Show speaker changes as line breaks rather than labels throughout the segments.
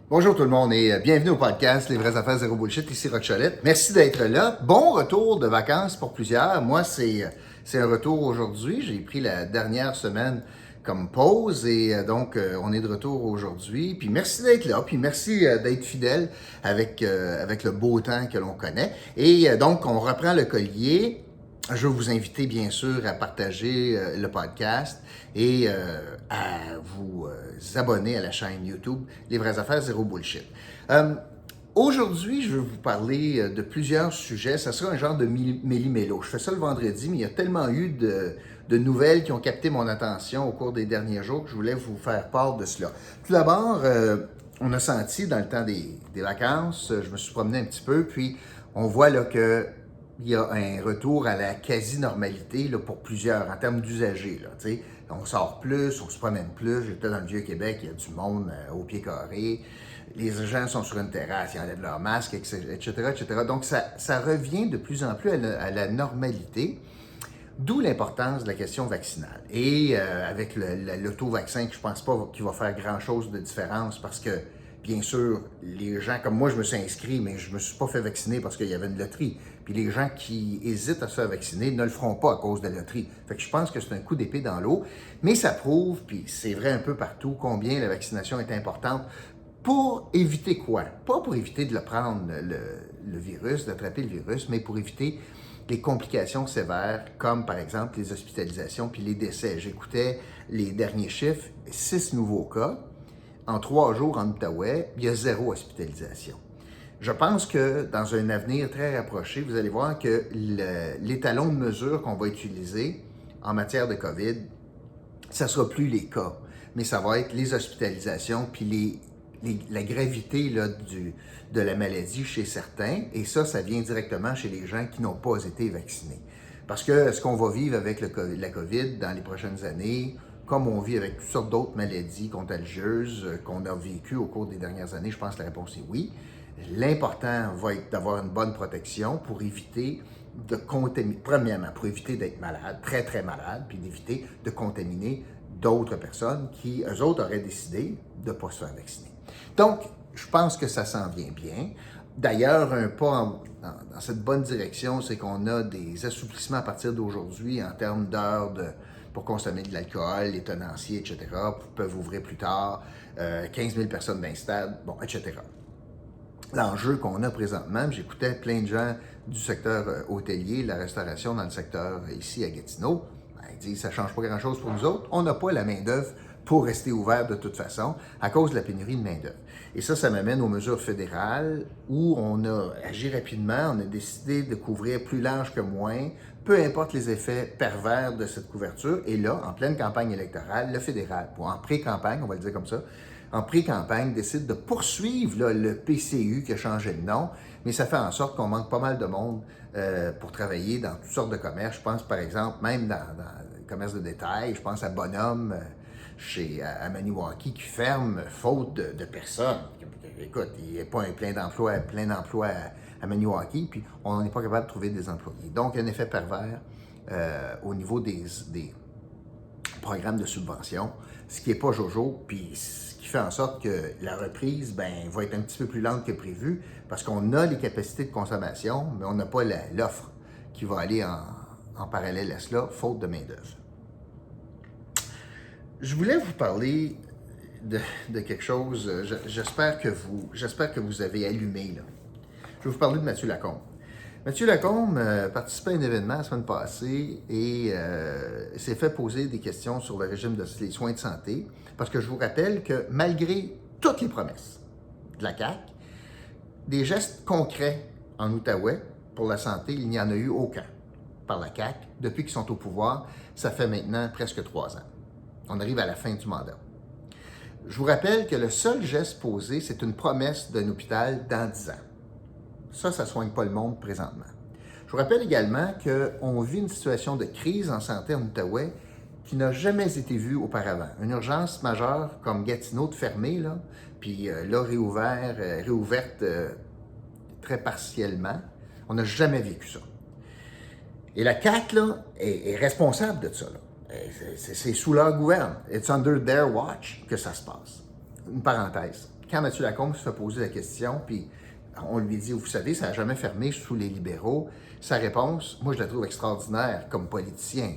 Bonjour tout le monde et bienvenue au podcast Les vraies affaires zéro bullshit, ici Roch Cholette. Merci d'être là. Bon retour de vacances pour plusieurs. Moi, c'est un retour aujourd'hui. J'ai pris la dernière semaine comme pause et donc on est de retour aujourd'hui. Puis merci d'être là, puis merci d'être fidèle avec le beau temps que l'on connaît. Et donc, on reprend le collier. Je veux vous inviter, bien sûr, à partager le podcast et à vous abonner à la chaîne YouTube Les vraies affaires zéro bullshit. Aujourd'hui, je veux vous parler de plusieurs sujets. Ça sera un genre de méli-mélo. Je fais ça le vendredi, mais il y a tellement eu de nouvelles qui ont capté mon attention au cours des derniers jours que je voulais vous faire part de cela. Tout d'abord, on a senti dans le temps des vacances, je me suis promené un petit peu, puis on voit là que il y a un retour à la quasi-normalité là, pour plusieurs, en termes d'usagers. On sort plus, on se promène plus. J'étais dans le Vieux-Québec, il y a du monde au pied carré. Les gens sont sur une terrasse, ils enlèvent leur masque, etc., etc. Donc, ça revient de plus en plus à la normalité, d'où l'importance de la question vaccinale. Et avec l'auto-vaccin, je ne pense pas qu'il va faire grand-chose de différence parce que, bien sûr, les gens, comme moi, je me suis inscrit, mais je ne me suis pas fait vacciner parce qu'il y avait une loterie. Puis les gens qui hésitent à se faire vacciner ne le feront pas à cause de la loterie. Fait que je pense que c'est un coup d'épée dans l'eau, mais ça prouve, puis c'est vrai un peu partout, combien la vaccination est importante pour éviter quoi? Pas pour éviter de le prendre, le virus, d'attraper le virus, mais pour éviter les complications sévères, comme par exemple les hospitalisations puis les décès. J'écoutais les derniers chiffres, 6 nouveaux cas. En 3 jours en Outaouais, il y a 0 hospitalisation. Je pense que dans un avenir très rapproché, vous allez voir que l'étalon de mesure qu'on va utiliser en matière de COVID, ça ne sera plus les cas, mais ça va être les hospitalisations puis la gravité là, de la maladie chez certains. Et ça vient directement chez les gens qui n'ont pas été vaccinés. Parce que ce qu'on va vivre avec la COVID dans les prochaines années, comme on vit avec toutes sortes d'autres maladies contagieuses qu'on a vécues au cours des dernières années, je pense que la réponse est oui. L'important va être d'avoir une bonne protection pour éviter de contaminer, premièrement, pour éviter d'être malade, très, très malade, puis d'éviter de contaminer d'autres personnes qui, eux autres, auraient décidé de ne pas se faire vacciner. Donc, je pense que ça s'en vient bien. D'ailleurs, un pas dans cette bonne direction, c'est qu'on a des assouplissements à partir d'aujourd'hui en termes d'heures pour consommer de l'alcool, les tenanciers, etc., peuvent ouvrir plus tard, 15 000 personnes d'un stade, bon, etc. L'enjeu qu'on a présentement, j'écoutais plein de gens du secteur hôtelier, la restauration dans le secteur ici à Gatineau, ils disent ça ne change pas grand-chose pour nous autres, on n'a pas la main-d'œuvre pour rester ouvert de toute façon à cause de la pénurie de main-d'œuvre. Et ça m'amène aux mesures fédérales où on a agi rapidement, on a décidé de couvrir plus large que moins, peu importe les effets pervers de cette couverture. Et là, en pleine campagne électorale, le fédéral, en pré-campagne, on va le dire comme ça, en pré-campagne, décide de poursuivre là, le PCU qui a changé de nom, mais ça fait en sorte qu'on manque pas mal de monde pour travailler dans toutes sortes de commerces. Je pense par exemple, même dans le commerce de détail, je pense à Bonhomme, à Maniwaki, qui ferme faute de personnes. Écoute, il n'y a pas un plein d'emploi à Maniwaki, puis on n'est pas capable de trouver des employés. Donc, il y a un effet pervers au niveau des programmes de subvention, ce qui n'est pas jojo, puis ce qui fait en sorte que la reprise va être un petit peu plus lente que prévu, parce qu'on a les capacités de consommation, mais on n'a pas l'offre qui va aller en parallèle à cela, faute de main-d'œuvre. Je voulais vous parler de quelque chose, j'espère que vous avez allumé, là. Je vais vous parler de Mathieu Lacombe. Mathieu Lacombe participait à un événement la semaine passée et s'est fait poser des questions sur le régime des soins de santé, parce que je vous rappelle que malgré toutes les promesses de la CAQ, des gestes concrets en Outaouais pour la santé, il n'y en a eu aucun par la CAQ depuis qu'ils sont au pouvoir. Ça fait maintenant presque 3 ans. On arrive à la fin du mandat. Je vous rappelle que le seul geste posé, c'est une promesse d'un hôpital dans 10 ans. Ça ne soigne pas le monde présentement. Je vous rappelle également qu'on vit une situation de crise en santé en Outaouais qui n'a jamais été vue auparavant. Une urgence majeure comme Gatineau de fermer, là, puis là réouverte très partiellement. On n'a jamais vécu ça. Et la CAQ là, est responsable de ça. Là. C'est sous leur gouverne. It's under their watch que ça se passe. Une parenthèse. quand Mathieu Lacombe se fait poser la question, puis on lui dit, vous savez, ça n'a jamais fermé sous les libéraux, sa réponse, moi je la trouve extraordinaire comme politicien.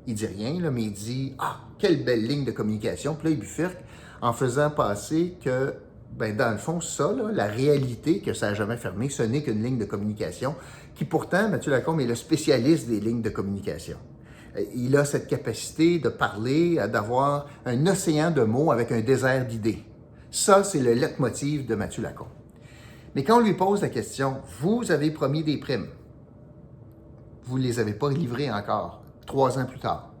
Il dit rien, là, mais il dit, ah, quelle belle ligne de communication. Puis là, il bifurque en faisant passer que, ben, dans le fond, ça, là, la réalité que ça n'a jamais fermé, ce n'est qu'une ligne de communication, qui pourtant, Mathieu Lacombe est le spécialiste des lignes de communication. Il a cette capacité de parler, d'avoir un océan de mots avec un désert d'idées. Ça, c'est le leitmotiv de Mathieu Lacombe. Mais quand on lui pose la question, vous avez promis des primes, vous ne les avez pas livrées encore, 3 ans plus tard.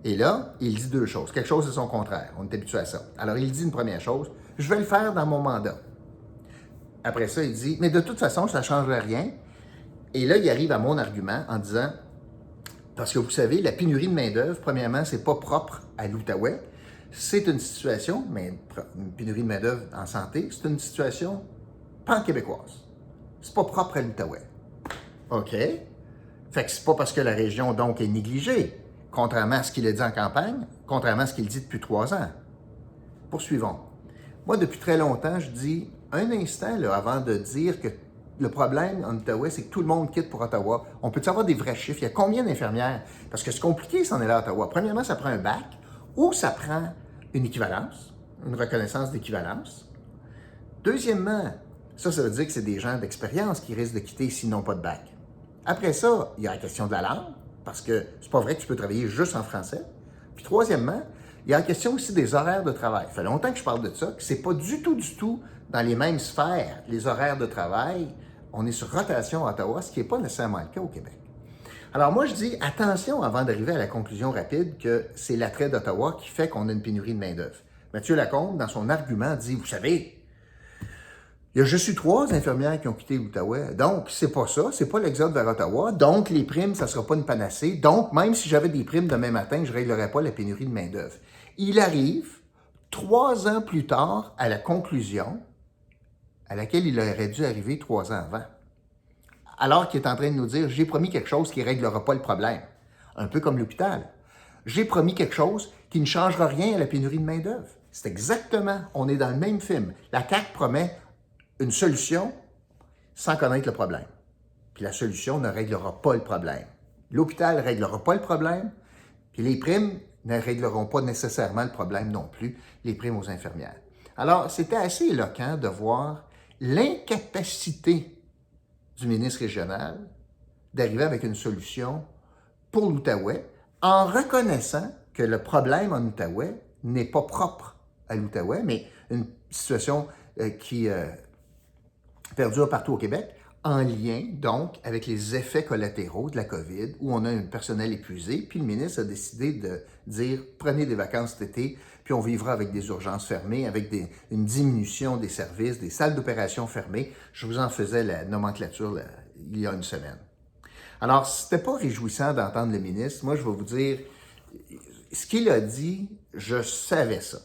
Et là, il dit 2 choses. Quelque chose de son contraire. On est habitué à ça. Alors, il dit une première chose, je vais le faire dans mon mandat. Après ça, il dit, mais de toute façon, ça ne changerait rien. Et là, il arrive à mon argument en disant, parce que vous savez, la pénurie de main-d'œuvre, premièrement, c'est pas propre à l'Outaouais. C'est une situation, mais une pénurie de main-d'œuvre en santé, c'est une situation pan-québécoise. C'est pas propre à l'Outaouais. OK. Fait que c'est pas parce que la région, donc, est négligée, contrairement à ce qu'il a dit en campagne, contrairement à ce qu'il dit depuis 3 ans. Poursuivons. Moi, depuis très longtemps, je dis, un instant, là, avant de dire que le problème en Outaouais, c'est que tout le monde quitte pour Ottawa. On peut avoir des vrais chiffres? Il y a combien d'infirmières? Parce que c'est compliqué s'en aller à Ottawa. Premièrement, ça prend un bac ou ça prend une équivalence, une reconnaissance d'équivalence. Deuxièmement, ça veut dire que c'est des gens d'expérience qui risquent de quitter s'ils n'ont pas de bac. Après ça, il y a la question de la langue, parce que c'est pas vrai que tu peux travailler juste en français. Puis troisièmement, il y a la question aussi des horaires de travail. Ça fait longtemps que je parle de ça, que c'est pas du tout dans les mêmes sphères, les horaires de travail. On est sur rotation à Ottawa, ce qui n'est pas nécessairement le cas au Québec. Alors moi, je dis attention avant d'arriver à la conclusion rapide que c'est l'attrait d'Ottawa qui fait qu'on a une pénurie de main-d'œuvre. Mathieu Lacombe, dans son argument, dit, vous savez, il y a juste eu 3 infirmières qui ont quitté l'Outaouais. Donc, c'est pas ça, c'est pas l'exode vers Ottawa. Donc, les primes, ça sera pas une panacée. Donc, même si j'avais des primes demain matin, je ne réglerais pas la pénurie de main-d'œuvre. Il arrive 3 ans plus tard à la conclusion à laquelle il aurait dû arriver 3 ans avant. Alors qu'il est en train de nous dire, j'ai promis quelque chose qui ne réglera pas le problème. Un peu comme l'hôpital. J'ai promis quelque chose qui ne changera rien à la pénurie de main-d'œuvre. C'est exactement, on est dans le même film. La CAQ promet une solution sans connaître le problème. Puis la solution ne réglera pas le problème. L'hôpital ne réglera pas le problème, puis les primes ne régleront pas nécessairement le problème non plus, les primes aux infirmières. Alors, c'était assez éloquent de voir l'incapacité du ministre régional d'arriver avec une solution pour l'Outaouais en reconnaissant que le problème en Outaouais n'est pas propre à l'Outaouais, mais une situation qui perdure partout au Québec, en lien donc avec les effets collatéraux de la COVID, où on a un personnel épuisé, puis le ministre a décidé de dire prenez des vacances cet été, puis on vivra avec des urgences fermées, avec une diminution des services, des salles d'opération fermées. Je vous en faisais la nomenclature il y a une semaine. Alors, c'était pas réjouissant d'entendre le ministre. Moi, je vais vous dire, ce qu'il a dit, je savais ça.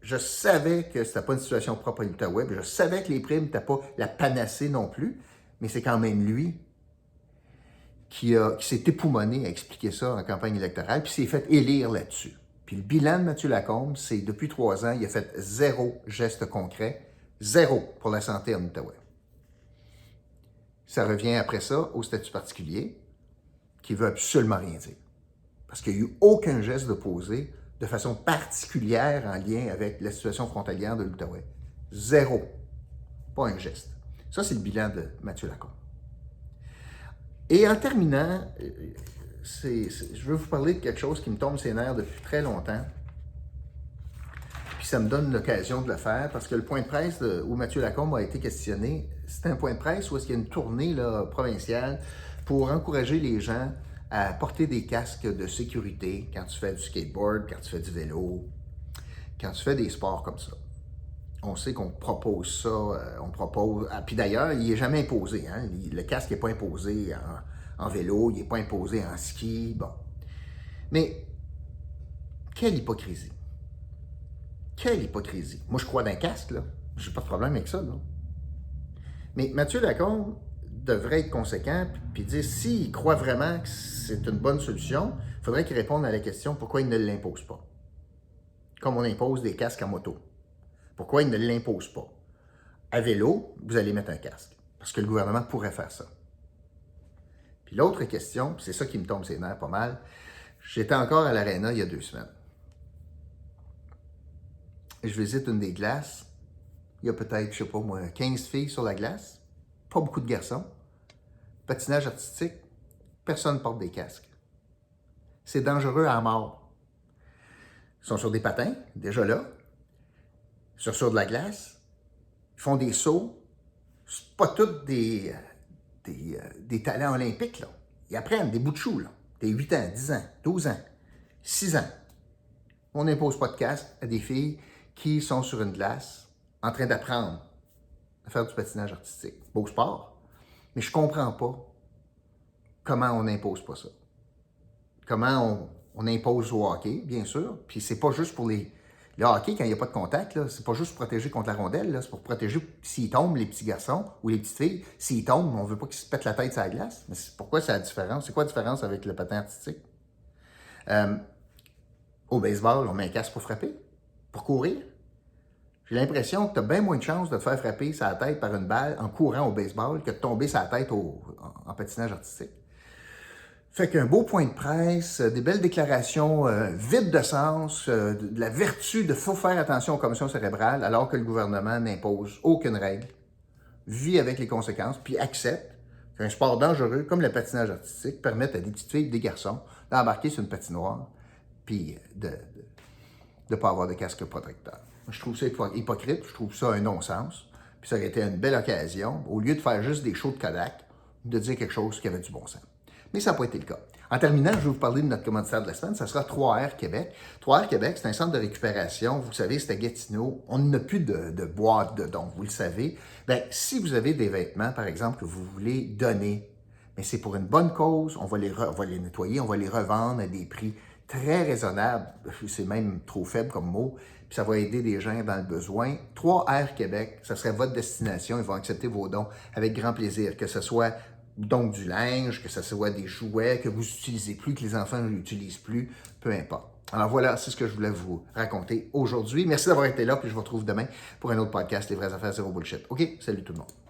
Je savais que c'était pas une situation propre à l'Outaouais, je savais que les primes n'étaient pas la panacée non plus, mais c'est quand même lui qui s'est époumoné à expliquer ça en campagne électorale, puis s'est fait élire là-dessus. Puis le bilan de Mathieu Lacombe, c'est depuis 3 ans, il a fait 0 geste concret, 0 pour la santé en Outaouais. Ça revient après ça au statut particulier, qui ne veut absolument rien dire. Parce qu'il n'y a eu aucun geste de posé de façon particulière en lien avec la situation frontalière de l'Outaouais. 0. Pas un geste. Ça, c'est le bilan de Mathieu Lacombe. Et en terminant, je veux vous parler de quelque chose qui me tombe ses nerfs depuis très longtemps. Puis ça me donne l'occasion de le faire parce que le point de presse où Mathieu Lacombe a été questionné, c'est un point de presse où il y a une tournée là, provinciale pour encourager les gens à porter des casques de sécurité quand tu fais du skateboard, quand tu fais du vélo, quand tu fais des sports comme ça. On sait qu'on propose ça, puis d'ailleurs, il n'est jamais imposé. Hein? Le casque n'est pas imposé en vélo, il n'est pas imposé en ski, bon. Mais, quelle hypocrisie. Quelle hypocrisie. Moi, je crois d'un casque, là. J'ai pas de problème avec ça, là. Mais Mathieu Lacombe devrait être conséquent puis dire s'il croit vraiment que c'est une bonne solution, il faudrait qu'il réponde à la question pourquoi il ne l'impose pas. Comme on impose des casques à moto. Pourquoi ils ne l'imposent pas? À vélo, vous allez mettre un casque, parce que le gouvernement pourrait faire ça. Puis l'autre question, c'est ça qui me tombe ses nerfs pas mal, j'étais encore à l'Arena il y a 2 semaines. Et je visite une des glaces, il y a peut-être, je sais pas moi, 15 filles sur la glace, pas beaucoup de garçons, patinage artistique, personne ne porte des casques. C'est dangereux à mort. Ils sont sur des patins, déjà là, sur de la glace, ils font des sauts, c'est pas tous des talents olympiques, là. Ils apprennent des bouts de chou, là. Des 8 ans, 10 ans, 12 ans, 6 ans. On n'impose pas de casque à des filles qui sont sur une glace en train d'apprendre à faire du patinage artistique. Beau sport, mais je comprends pas comment on n'impose pas ça. Comment on impose au hockey, bien sûr, puis c'est pas juste pour le hockey, quand il n'y a pas de contact, là, c'est pas juste pour protéger contre la rondelle, là, c'est pour protéger s'ils tombent, les petits garçons ou les petites filles. S'ils tombent, on veut pas qu'ils se pètent la tête sur la glace. Mais pourquoi c'est la différence? C'est quoi la différence avec le patin artistique? Au baseball, on met un casque pour frapper, pour courir. J'ai l'impression que tu as bien moins de chances de te faire frapper sur la tête par une balle en courant au baseball que de tomber sur la tête en patinage artistique. Fait qu'un beau point de presse, des belles déclarations vides de sens, de la vertu de faut faire attention aux commotions cérébrales alors que le gouvernement n'impose aucune règle, vit avec les conséquences, puis accepte qu'un sport dangereux comme le patinage artistique permette à des petites filles et des garçons d'embarquer sur une patinoire puis de ne pas avoir de casque protecteur. Je trouve ça hypocrite, je trouve ça un non-sens, puis ça aurait été une belle occasion, au lieu de faire juste des shows de Kodak, de dire quelque chose qui avait du bon sens. Mais ça n'a pas été le cas. En terminant, je vais vous parler de notre commanditaire de la semaine. Ça sera 3R Québec. 3R Québec, c'est un centre de récupération. Vous savez, c'est à Gatineau. On n'a plus de boîte de dons, vous le savez. Bien, si vous avez des vêtements, par exemple, que vous voulez donner, mais c'est pour une bonne cause, on va les nettoyer, on va les revendre à des prix très raisonnables. C'est même trop faible comme mot. Puis ça va aider des gens dans le besoin. 3R Québec, ça serait votre destination. Ils vont accepter vos dons avec grand plaisir, que ce soit donc du linge, que ce soit des jouets que vous n'utilisez plus, que les enfants ne l'utilisent plus, peu importe. Alors voilà, c'est ce que je voulais vous raconter aujourd'hui. Merci d'avoir été là, puis je vous retrouve demain pour un autre podcast, Les vraies affaires zéro bullshit. OK, salut tout le monde.